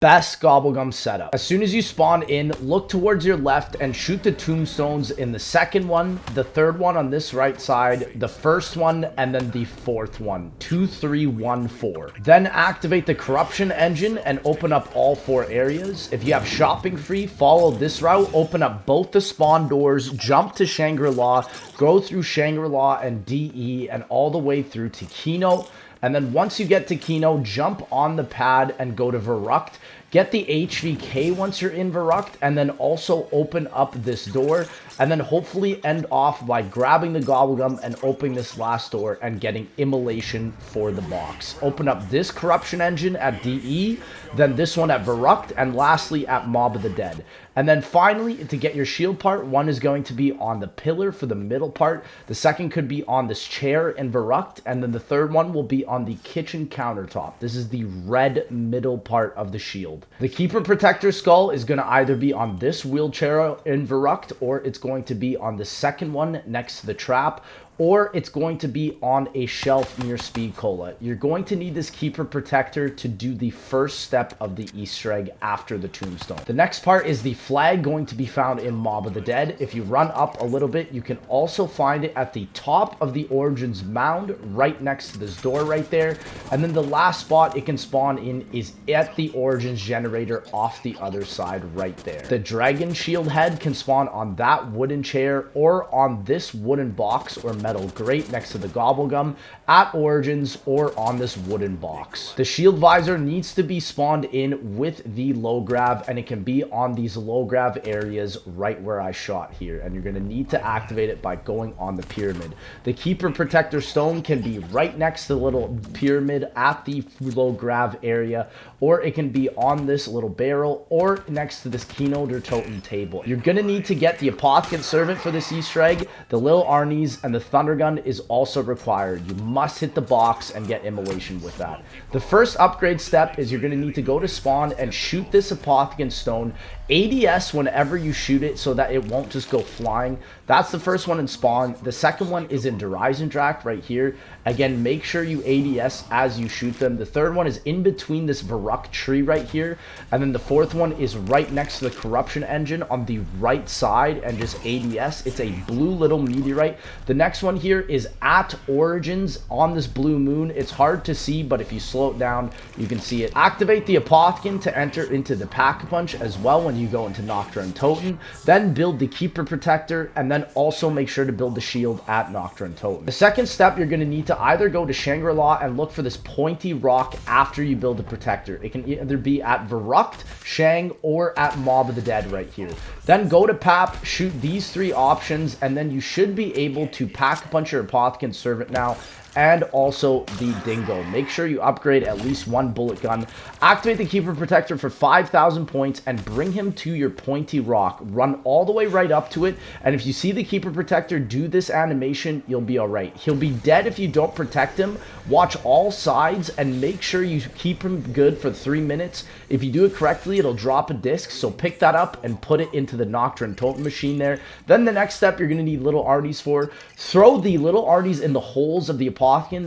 Best Gobblegum setup. As soon as you spawn in, look towards your left and shoot the tombstones in the second one, the third one on this right side, the first one, and then the fourth one. 2, 3, 1, 4. Then activate the corruption engine and open up all 4 areas. If you have shopping free, follow this route, open up both the spawn doors, jump to Shangri-La, go through Shangri-La and DE and all the way through to Kino. And then once you get to Kino, jump on the pad and go to Verrucht. Get the HVK once you're in Verrucht, and then also open up this door, and then hopefully end off by grabbing the Gobblegum and opening this last door and getting Immolation for the box. Open up this Corruption Engine at DE, then this one at Verrucht, and lastly at Mob of the Dead. And then finally, to get your shield part, one is going to be on the pillar for the middle part, the second could be on this chair in Verrucht, and then the third one will be on the kitchen countertop. This is the red middle part of the shield. The Keeper Protector skull is going to either be on this wheelchair in Verrucht, or it's going to be on the second one next to the trap, or it's going to be on a shelf near Speed Cola. You're going to need this Keeper Protector to do the first step of the Easter egg after the tombstone. The next part is the flag, going to be found in Mob of the Dead. If you run up a little bit, you can also find it at the top of the Origins mound, right next to this door right there. And then the last spot it can spawn in is at the Origins generator off the other side right there. The Dragon Shield head can spawn on that wooden chair or on this wooden box or metal grate next to the Gobblegum at Origins or on this wooden box. The shield visor needs to be spawned in with the low grav, and it can be on these low grav areas right where I shot here, and you're going to need to activate it by going on the pyramid. The Keeper Protector stone can be right next to the little pyramid at the low grav area, or it can be on this little barrel or next to this Kino der Toten table. You're going to need to get the Apothicon Servant for this Easter egg, the little Arnie's, and the Thunder Gun is also required. You must hit the box and get Immolation with that. The first upgrade step is you're going to need to go to spawn and shoot this Apothicon stone. ADS whenever you shoot it so that it won't just go flying. That's the first one in spawn. The second one is in Dreisendracht right here. Again, make sure you ADS as you shoot them. The third one is in between this Verrucht tree right here. And then the fourth one is right next to the Corruption Engine on the right side, and just ADS. It's a blue little meteorite. The next one here is at Origins on this blue moon. It's hard to see, but if you slow it down, you can see it. Activate the Apothicon to enter into the Pack-a-Punch as well when you go into Nocturne Toten. Then build the Keeper Protector, and then also make sure to build the shield at Nocturne Toten. The second step, you're going to need to either go to Shangri-La and look for this pointy rock after you build the Protector. It can either be at Verrucht, Shang, or at Mob of the Dead right here. Then go to Pap, shoot these 3 options, and then you should be able to Pack-a-Punch your Apothicon Servant now, and also the Dingo. Make sure you upgrade at least 1 bullet gun. Activate the Keeper Protector for 5,000 points and bring him to your pointy rock. Run all the way right up to it, and if you see the Keeper Protector do this animation, you'll be alright. He'll be dead if you don't protect him. Watch all sides and make sure you keep him good for 3 minutes. If you do it correctly, it'll drop a disc, so pick that up and put it into the Nocturne Toten machine there. Then the next step you're going to need little Arnies for. Throw the little Arnies in the holes of the Apothicon,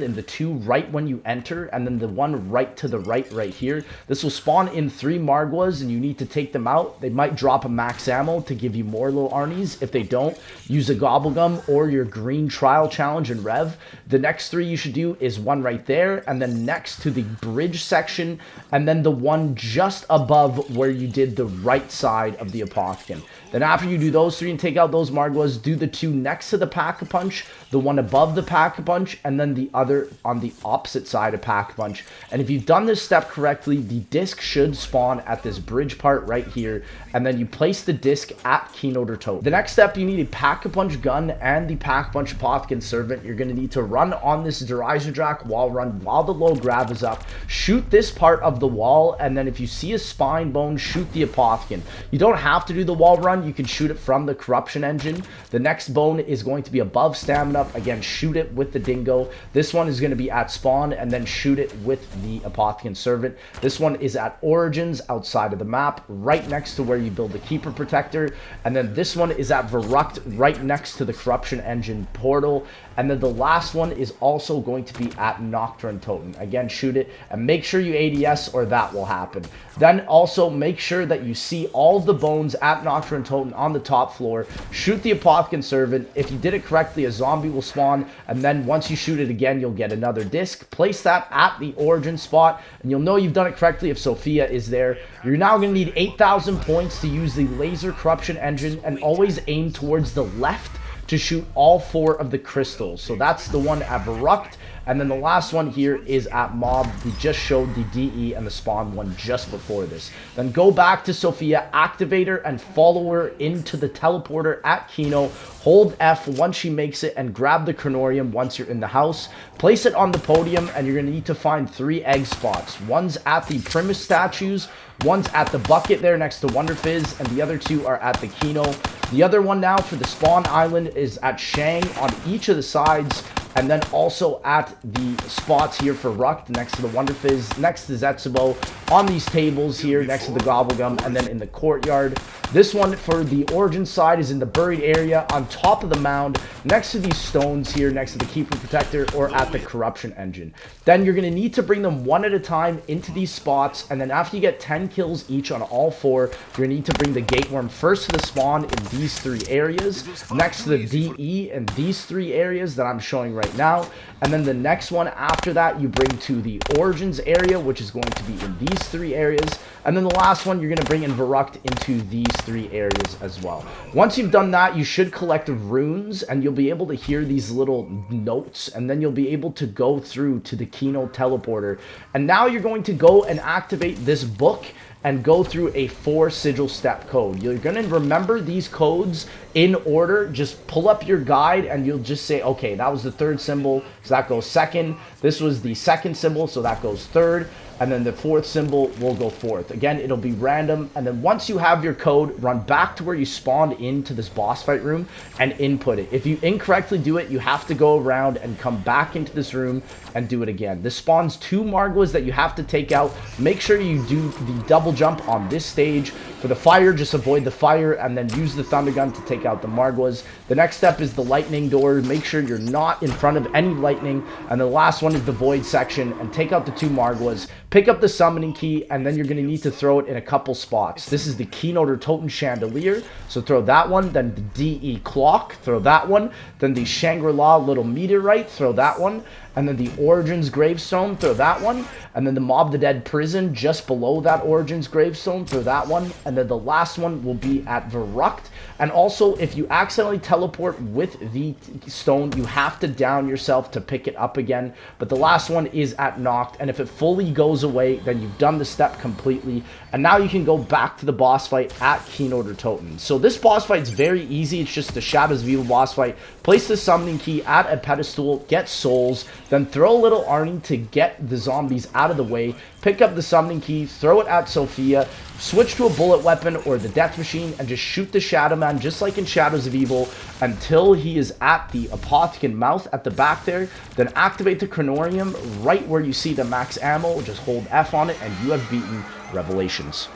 and the 2 right when you enter, and then the 1 right to the right here. This will spawn in 3 Margwas, and you need to take them out. They might drop a max ammo to give you more little Arnies. If they don't, use a Gobblegum or your green trial challenge and rev. The next 3 you should do is 1 right there, and then next to the bridge section, and then the 1 just above where you did the right side of the Apothicon. Then after you do those 3 and take out those Margwas, do the 2 next to the Pack-a-Punch, the 1 above the Pack-a-Punch, and then the other on the opposite side of Pack-a-Punch. And if you've done this step correctly, the disc should spawn at this bridge part right here, and then you place the disc at Kino der Toten. The next step, you need a Pack-a-Punch gun and the Pack-a-Punch Apothicon Servant. You're going to need to run on this Dreisendracht wall run while the low grav is up. Shoot this part of the wall, and then if you see a spine bone, shoot the Apothicon. You don't have to do the wall run. You can shoot it from the Corruption Engine. The next bone is going to be above stamina. Again, shoot it with the Dingo. This one is going to be at spawn, and then shoot it with the Apothicon Servant. This one is at Origins, outside of the map, right next to where you build the Keeper Protector. And then this one is at Verrucht, right next to the Corruption Engine portal. And then the last one is also going to be at Nocturne Totem. Again, shoot it and make sure you ADS or that will happen. Then also make sure that you see all of the bones at Nocturne Totem on the top floor. Shoot the Apothicon Servant. If you did it correctly, a zombie will spawn, and then once you shoot it again, you'll get another disc. Place that at the origin spot, and you'll know you've done it correctly if Sophia is there. You're now going to need 8,000 points to use the Laser Corruption Engine, and always aim towards the left to shoot all 4 of the crystals. So that's the one at Verrucht. And then the last one here is at Mob. We just showed the DE and the spawn one just before this. Then go back to Sophia, activate her, and follow her into the teleporter at Kino. Hold F once she makes it, and grab the Cronorium once you're in the house. Place it on the podium, and you're going to need to find 3 egg spots. One's at the Primus statues, one's at the bucket there next to Wonder Fizz, and the other 2 are at the Kino. The other one now for the spawn island is at Shang on each of the sides, and then also at the spots here for Rukt, next to the Wonder Fizz, next to Zetsubo, on these tables here, next to the Gobblegum, and then in the courtyard. This one for the origin side is in the buried area, on top of the mound, next to these stones here, next to the Keeper Protector, or at the Corruption Engine. Then you're going to need to bring them one at a time into these spots, and then after you get 10 kills each on all 4, you're going to need to bring the Gateworm first to the spawn in these 3 areas, next to the DE in these 3 areas that I'm showing right now, and then the next one after that you bring to the Origins area, which is going to be in these 3 areas, and then the last one you're going to bring in Verrucht into these 3 areas as well. Once you've done that, you should collect runes, and you'll be able to hear these little notes, and then you'll be able to go through to the Kino teleporter. And now you're going to go and activate this book and go through a 4 sigil step code. You're going to remember these codes in order. Just pull up your guide and you'll just say, okay, that was the 3rd symbol, so that goes 2nd. This was the 2nd symbol, so that goes 3rd. And then the 4th symbol will go 4th. Again, it'll be random. And then once you have your code, run back to where you spawned into this boss fight room and input it. If you incorrectly do it, you have to go around and come back into this room and do it again. This spawns 2 Margwas that you have to take out. Make sure you do the double jump on this stage. For the fire, just avoid the fire and then use the thunder gun to take out the Margwas. The next step is the lightning door. Make sure you're not in front of any lightning. And the last one is the void section, and take out the 2 Margwas. Pick up the summoning key, and then you're going to need to throw it in a couple spots. This is the Keynote or Totem Chandelier, so throw that one. Then the DE Clock, throw that one. Then the Shangri-La Little Meteorite, throw that one. And then the Origins Gravestone, throw that one. And then the Mob the Dead Prison, just below that Origins Gravestone, throw that one. And then the last one will be at Verrucht. And also, if you accidentally teleport with the stone, you have to down yourself to pick it up again. But the last one is at Noct, and if it fully goes away, then you've done the step completely. And now you can go back to the boss fight at Keynote or Totem. So this boss fight is very easy. It's just the Shadows of Evil boss fight. Place the summoning key at a pedestal, get souls, then throw a little Arnie to get the zombies out of the way. Pick up the summoning key, throw it at Sophia, switch to a bullet weapon or the death machine, and just shoot the Shadow Man just like in Shadows of Evil until he is at the Apothicon mouth at the back there. Then activate the Cronorium right where you see the max ammo. Just hold F on it and you have beaten Revelations.